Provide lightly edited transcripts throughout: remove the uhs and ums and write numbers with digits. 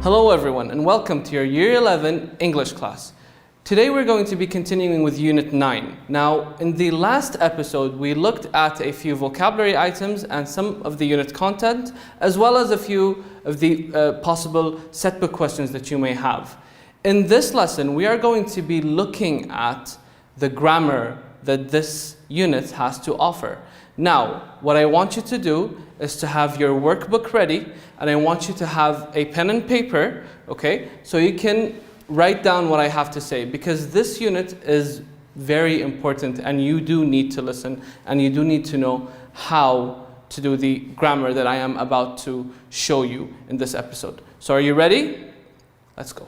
Hello everyone and welcome to your Year 11 English class. Today we're going to be continuing with Unit 9. Now, in the last episode we looked at a few vocabulary items and some of the unit content, as well as a few of the possible setbook questions that you may have. In this lesson we are going to be looking at the grammar that this unit has to offer. Now, what I want you to do is to have your workbook ready, and I want you to have a pen and paper, okay? So you can write down what I have to say, because this unit is very important and you do need to listen and you do need to know how to do the grammar that I am about to show you in this episode. So are you ready? Let's go.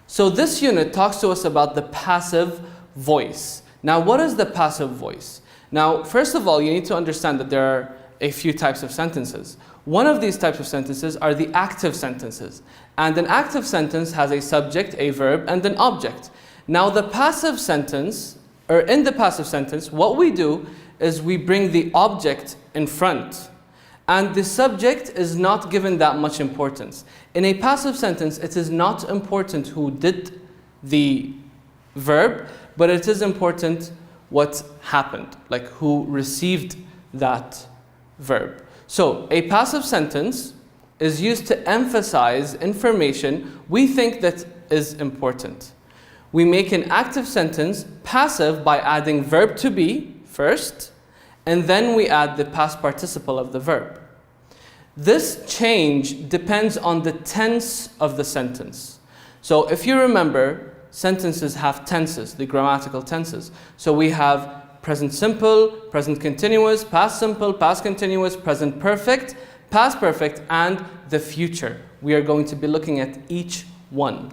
So this unit talks to us about the passive voice. Now, what is the passive voice? Now, first of all, you need to understand that there are a few types of sentences. One of these types of sentences are the active sentences. And an active sentence has a subject, a verb, and an object. Now, the passive sentence, or in the passive sentence, what we do is we bring the object in front. And the subject is not given that much importance. In a passive sentence, it is not important who did the verb, but it is important what happened, like who received that verb. So a passive sentence is used to emphasize information we think that is important. We make an active sentence passive by adding verb to be first, and then we add the past participle of the verb. This change depends on the tense of the sentence. So if you remember, sentences have tenses, the grammatical tenses. So we have present simple, present continuous, past simple, past continuous, present perfect, past perfect, and the future. We are going to be looking at each one.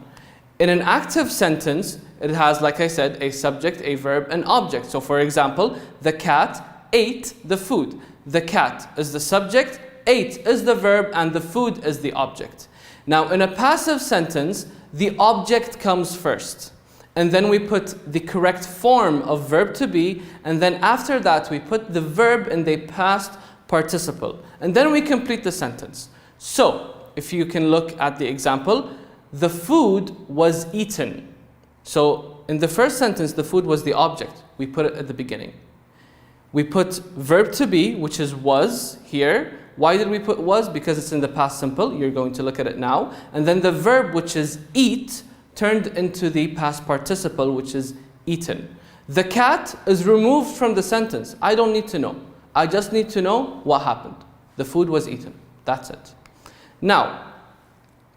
In an active sentence, it has, like I said, a subject, a verb, an object. So for example, the cat ate the food. The cat is the subject, ate is the verb, and the food is the object. Now, in a passive sentence, the object comes first, and then we put the correct form of verb to be, and then after that we put the verb in the past participle, and then we complete the sentence. So, if you can look at the example, the food was eaten. So, in the first sentence, the food was the object. We put it at the beginning. We put verb to be, which is was, here. Why did we put was? Because it's in the past simple. You're going to look at it now. And then the verb, which is eat, turned into the past participle, which is eaten. The cat is removed from the sentence. I don't need to know. I just need to know what happened. The food was eaten. That's it. Now,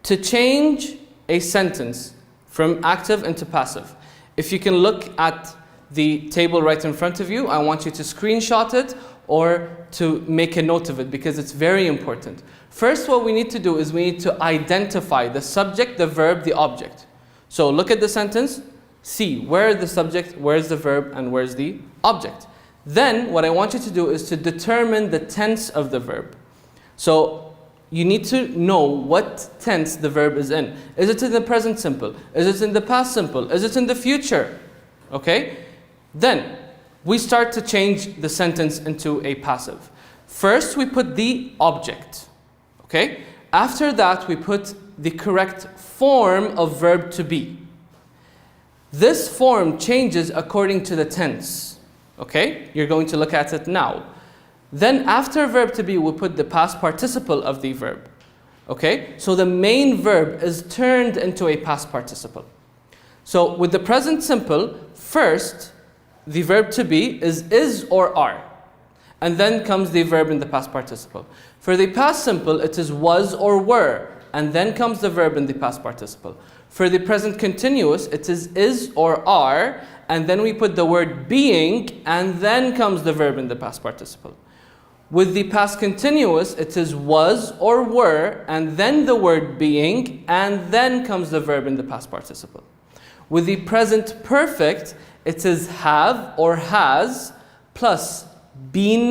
to change a sentence from active into passive, if you can look at the table right in front of you, I want you to screenshot it or to make a note of it, because it's very important. First, what we need to do is we need to identify the subject, the verb, the object. So look at the sentence, see where is the subject, where's the verb, and where's the object. Then what I want you to do is to determine the tense of the verb. So you need to know what tense the verb is in. Is it in the present simple? Is it in the past simple? Is it in the future? Okay? Then we start to change the sentence into a passive. First, we put the object, okay? After that, we put the correct form of verb to be. This form changes according to the tense, okay? You're going to look at it now. Then after verb to be, we put the past participle of the verb, okay? So the main verb is turned into a past participle. So with the present simple, first, the verb to be is or are. And then comes the verb in the past participle. For the past simple, it is was or were. And then comes the verb in the past participle. For the present continuous, it is or are. And then we put the word being, and then comes the verb in the past participle. With the past continuous, it is was or were, and then the word being, and then comes the verb in the past participle. With the present perfect, it is have or has plus been,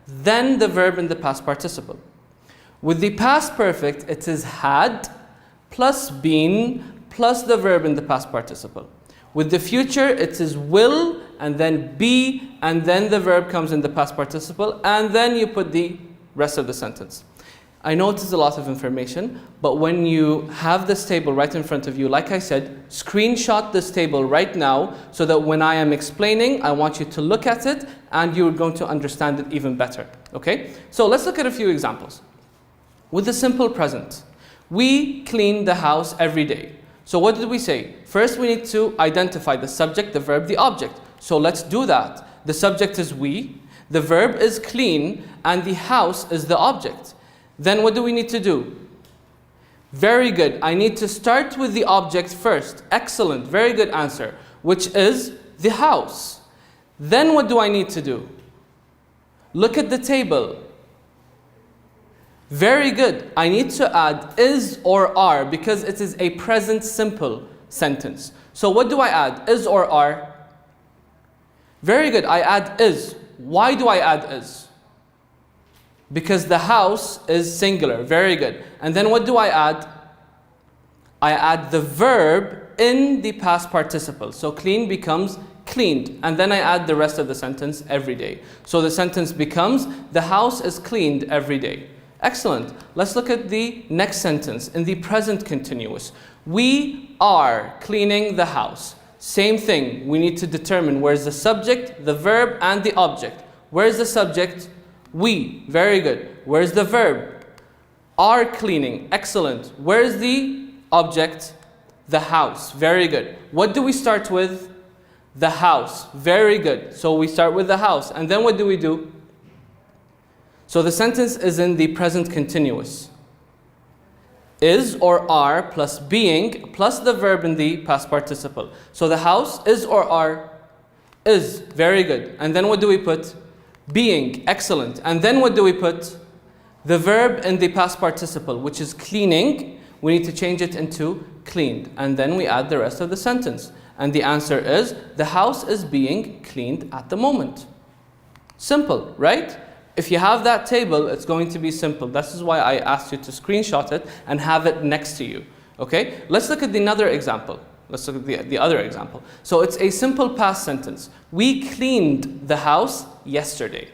then the verb in the past participle. With the past perfect, it is had plus been plus the verb in the past participle. With the future, it is will and then be, and then the verb comes in the past participle, and then you put the rest of the sentence. I know it is a lot of information, but when you have this table right in front of you, like I said, screenshot this table right now so that when I am explaining, I want you to look at it and you're going to understand it even better. Okay? So let's look at a few examples. With the simple present, we clean the house every day. So what did we say? First, we need to identify the subject, the verb, the object. So let's do that. The subject is we, the verb is clean, and the house is the object. Then what do we need to do? Very good. I need to start with the object first. Excellent. Very good answer. Which is the house. Then what do I need to do? Look at the table. Very good. I need to add is or are because it is a present simple sentence. So what do I add? Is or are? Very good. I add is. Why do I add is? Because the house is singular. Very good. And then what do I add? I add the verb in the past participle. So clean becomes cleaned. And then I add the rest of the sentence every day. So the sentence becomes the house is cleaned every day. Excellent. Let's look at the next sentence in the present continuous. We are cleaning the house. Same thing. We need to determine where's the subject, the verb, and the object. Where's the subject? We. Very good. Where's the verb? Are cleaning. Excellent. Where's the object? The house. Very good. What do we start with? The house. Very good. So we start with the house. And then what do we do? So the sentence is in the present continuous. Is or are plus being plus the verb in the past participle. So the house is or are? Is. Very good. And then what do we put? Being. Excellent. And then what do we put? The verb in the past participle, which is cleaning. We need to change it into cleaned. And then we add the rest of the sentence. And the answer is, the house is being cleaned at the moment. Simple, right? If you have that table, it's going to be simple. This is why I asked you to screenshot it and have it next to you. Okay? Let's look at another example. Let's look at the other example. So it's a simple past sentence. We cleaned the house yesterday.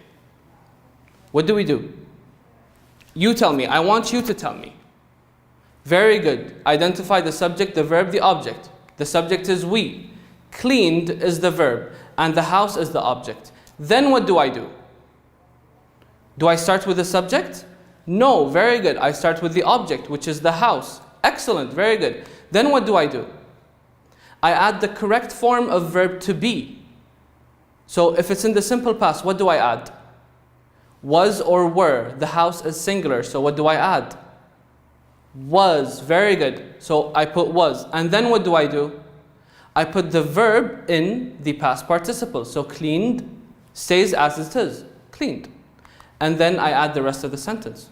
What do we do? You tell me. I want you to tell me. Very good. Identify the subject, the verb, the object. The subject is we. Cleaned is the verb. And the house is the object. Then what do I do? Do I start with the subject? No. Very good. I start with the object, which is the house. Excellent. Very good. Then what do I do? I add the correct form of verb to be. So if it's in the simple past, what do I add? Was or were. The house is singular, so what do I add? Was. Very good. So I put was. And then what do? I put the verb in the past participle. So cleaned stays as it is. Cleaned. And then I add the rest of the sentence.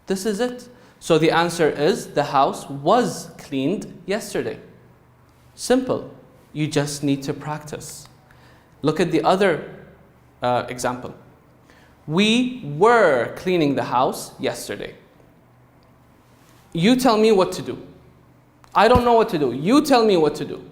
This is it. So the answer is the house was cleaned yesterday. Simple. You just need to practice. Look at the other example. We were cleaning the house yesterday. You tell me what to do. I don't know what to do. You tell me what to do.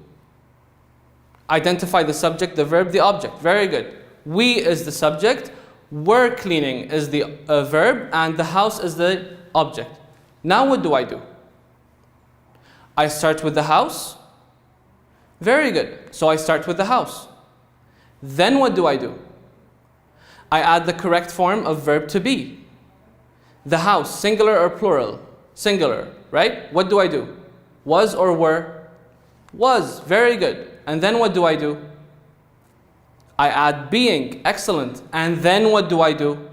Identify the subject, the verb, the object. Very good. We is the subject. Were cleaning is the verb. And the house is the object. Now what do? I start with the house. Very good. So I start with the house. Then what do? I add the correct form of verb to be. The house, singular or plural? Singular, right? What do? Was or were? Was. Very good. And then what do? I add being. Excellent. And then what do?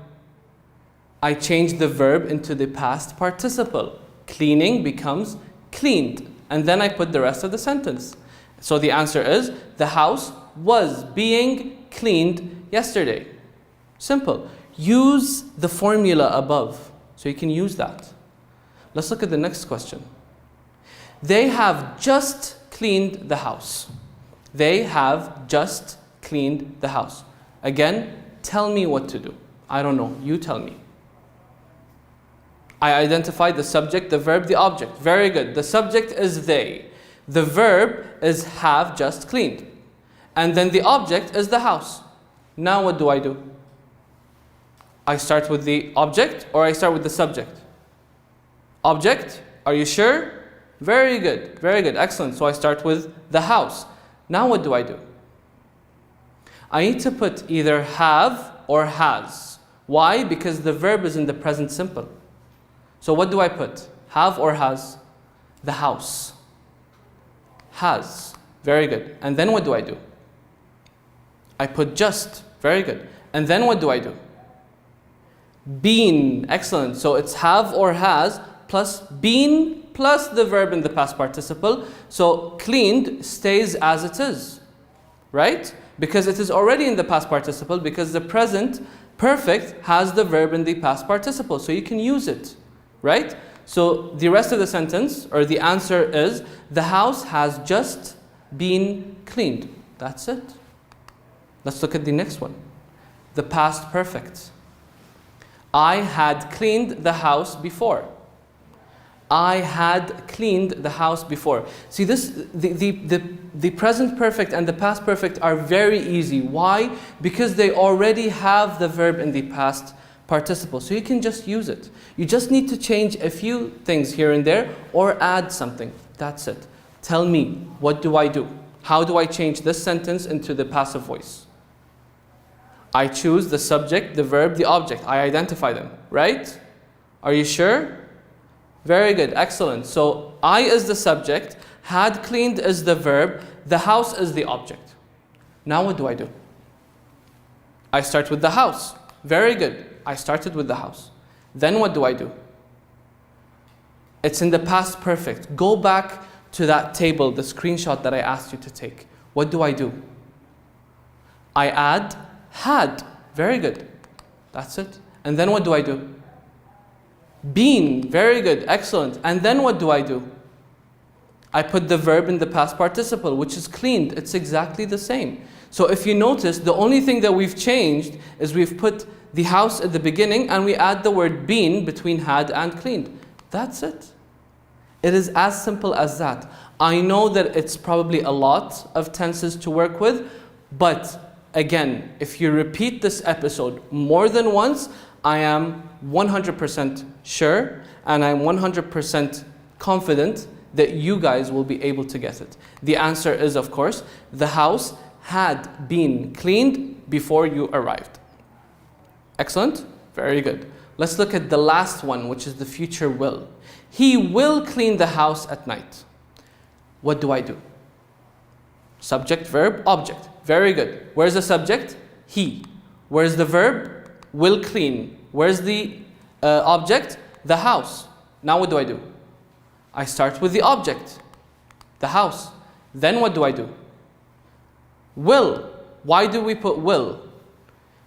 I change the verb into the past participle. Cleaning becomes cleaned. And then I put the rest of the sentence. So the answer is, the house was being cleaned yesterday. Simple. Use the formula above. So you can use that. Let's look at the next question. They have just cleaned the house. They have just cleaned the house. Again, tell me what to do. I don't know. You tell me. I identified the subject, the verb, the object. Very good. The subject is they. The verb is have just cleaned. And then the object is the house. Now what do? I start with the object or I start with the subject? Object, are you sure? Very good, very good, excellent. So I start with the house. Now what do? I need to put either have or has. Why? Because the verb is in the present simple. So what do I put? Have or has? The house. Has. Very good. And then what do? I put just. Very good. And then what do? Been. Excellent. So it's have or has plus been plus the verb in the past participle. So cleaned stays as it is. Right? Because it is already in the past participle, because the present perfect has the verb in the past participle. So you can use it. Right? So the rest of the sentence, or the answer is, the house has just been cleaned. That's it. Let's look at the next one. The past perfect. I had cleaned the house before. I had cleaned the house before. See, the present perfect and the past perfect are very easy. Why? Because they already have the verb in the past participle. So you can just use it. You just need to change a few things here and there or add something. That's it. Tell me, what do? How do I change this sentence into the passive voice? I choose the subject, the verb, the object. I identify them, right? Are you sure? Very good, excellent. So I is the subject, had cleaned is the verb, the house is the object. Now what do? I start with the house. Very good. I started with the house. Then what do? It's in the past perfect. Go back to that table, the screenshot that I asked you to take. What do? I add had. Very good. That's it. And then what do? Been. Very good. Excellent. And then what do? I put the verb in the past participle, which is cleaned. It's exactly the same. So if you notice, the only thing that we've changed is we've put the house at the beginning and we add the word been between had and cleaned. That's it. It is as simple as that. I know that it's probably a lot of tenses to work with, but again, if you repeat this episode more than once, I am 100% sure and I'm 100% confident that you guys will be able to get it. The answer is, of course, the house had been cleaned before you arrived. Excellent? Very good. Let's look at the last one, which is the future will. He will clean the house at night. What do? Subject, verb, object. Very good. Where's the subject? He. Where's the verb? Will clean. Where's the object? The house. Now what do? I start with the object, the house. Then what do? Will. Why do we put will?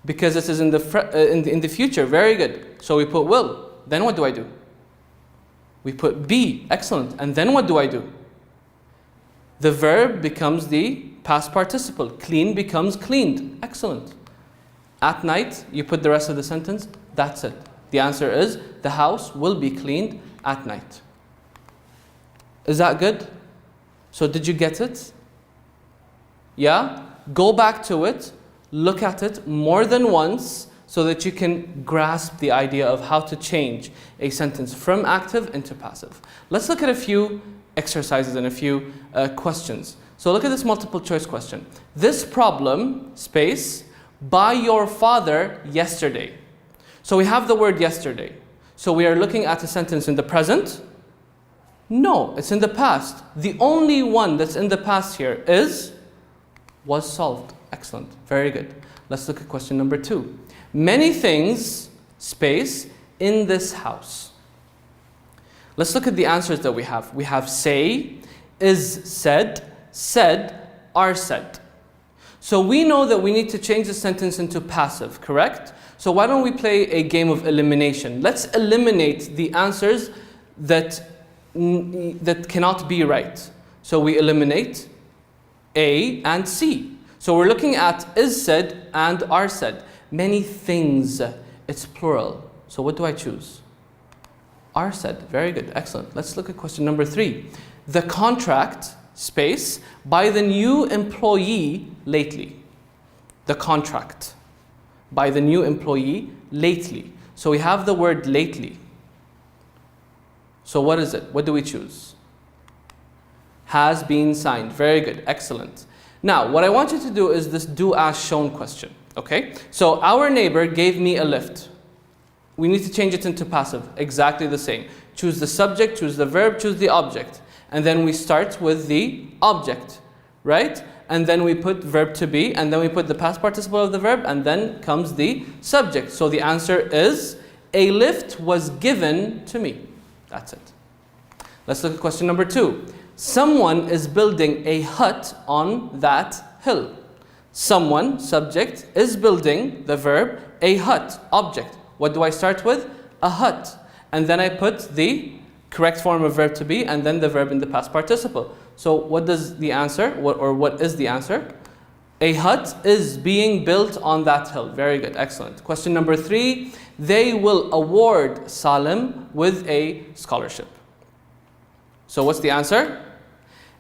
Because this is in the future. Very good. So we put will. Then what do? We put be. Excellent. And then what do? The verb becomes the past participle. Clean becomes cleaned. Excellent. At night, you put the rest of the sentence. That's it. The answer is the house will be cleaned at night. Is that good? So did you get it? Yeah? Go back to it. Look at it more than once so that you can grasp the idea of how to change a sentence from active into passive. Let's look at a few exercises and a few questions. So look at this multiple choice question. This problem, space, by your father yesterday. So we have the word yesterday. So we are looking at a sentence in the present. No, it's in the past. The only one that's in the past here is was solved. Excellent. Very good. Let's look at question number 2. Many things, space, in this house. Let's look at the answers that we have. We have say, is said, are said. So we know that we need to change the sentence into passive, correct? So why don't we play a game of elimination? Let's eliminate the answers that cannot be right. So we eliminate A and C. So we're looking at is said and are said. Many things, it's plural. So what do I choose? Are said. Very good, excellent. Let's look at question number 3. The contract, space, by the new employee lately. The contract, by the new employee lately. So we have the word lately. So what is it? What do we choose? Has been signed. Very good. Excellent. Now, what I want you to do is this do as shown question. Okay? So our neighbor gave me a lift. We need to change it into passive. Exactly the same. Choose the subject, choose the verb, choose the object. And then we start with the object. Right? And then we put verb to be, and then we put the past participle of the verb, and then comes the subject. So the answer is, a lift was given to me. That's it. Let's look at question number 2. Someone is building a hut on that hill. Someone, subject, is building, the verb, a hut, object. What do I start with? A hut. And then I put the correct form of verb to be, and then the verb in the past participle. So what does the answer, what is the answer? A hut is being built on that hill. Very good, excellent. Question number 3, they will award Salim with a scholarship. So what's the answer?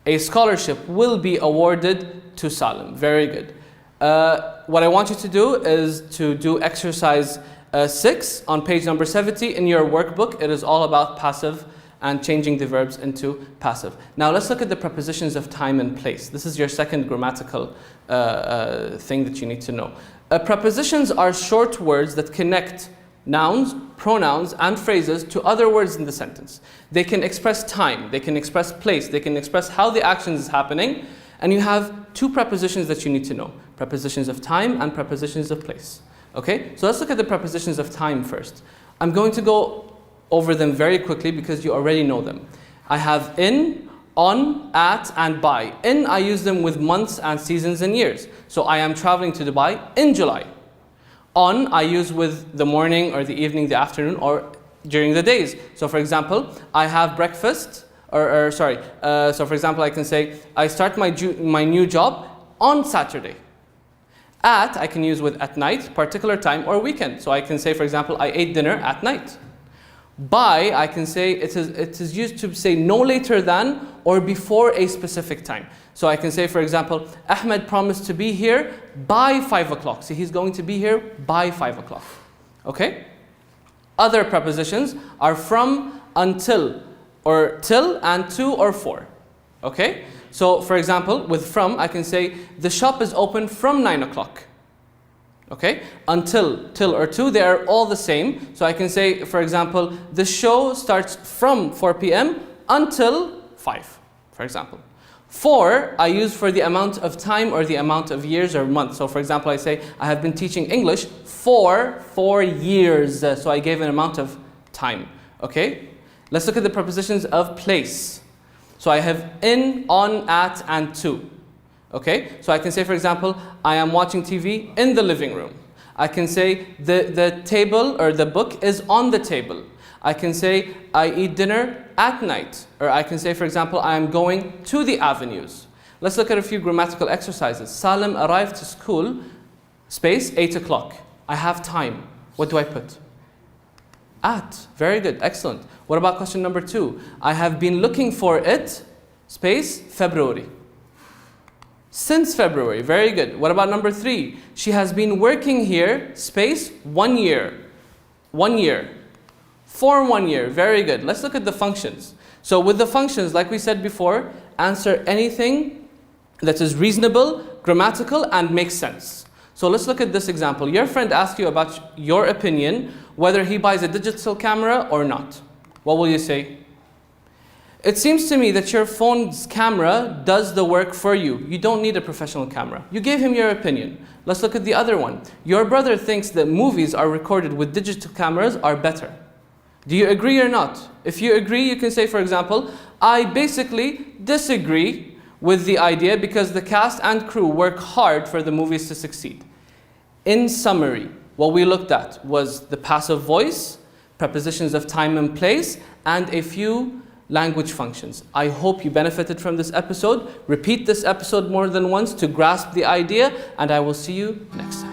A scholarship will be awarded to Salim. Very good. What I want you to do is to do exercise 6 on page number 70 in your workbook. It is all about passive and changing the verbs into passive. Now let's look at the prepositions of time and place. This is your second grammatical thing that you need to know. Prepositions are short words that connect nouns, pronouns, and phrases to other words in the sentence. They can express time, they can express place, they can express how the action is happening, and you have 2 prepositions that you need to know. Prepositions of time and prepositions of place. Okay, so let's look at the prepositions of time first. I'm going to go over them very quickly because you already know them. I have in, on, at, and by. In, I use them with months and seasons and years. So I am traveling to Dubai in July. On, I use with the morning or the evening, the afternoon, or during the days. So for example, I have breakfast, so for example, I can say, I start my new job on Saturday. At, I can use with at night, particular time, or weekend. So I can say, for example, I ate dinner at night. By, I can say, it is used to say no later than or before a specific time. So I can say, for example, Ahmed promised to be here by 5 o'clock. So he's going to be here by 5 o'clock. Okay? Other prepositions are from, until, or till, and to, or for. Okay? So for example, with from, I can say, the shop is open from 9 o'clock. Okay? Until, till, or to, they are all the same. So I can say, for example, the show starts from 4 p.m. until 5, for example. For, I use for the amount of time or the amount of years or months. So for example, I say, I have been teaching English for 4 years. So I gave an amount of time. Okay? Let's look at the prepositions of place. So I have in, on, at, and to. Okay, so I can say, for example, I am watching TV in the living room. I can say the table or the book is on the table. I can say I eat dinner at night. Or I can say, for example, I am going to the avenues. Let's look at a few grammatical exercises. Salim arrived to school, space, 8 o'clock. I have time. What do I put? At. Very good, excellent. What about question number 2? I have been looking for it, space, February. Since February, very good. What about number 3? She has been working here, space, 1 year. 1 year. For 1 year, very good. Let's look at the functions. So with the functions, like we said before, answer anything that is reasonable, grammatical, and makes sense. So let's look at this example. Your friend asks you about your opinion, whether he buys a digital camera or not. What will you say? It seems to me that your phone's camera does the work for you. You don't need a professional camera. You gave him your opinion. Let's look at the other one. Your brother thinks that movies are recorded with digital cameras are better. Do you agree or not? If you agree, you can say, for example, I basically disagree with the idea because the cast and crew work hard for the movies to succeed. In summary, what we looked at was the passive voice, prepositions of time and place, and a few language functions. I hope you benefited from this episode. Repeat this episode more than once to grasp the idea, and I will see you next time.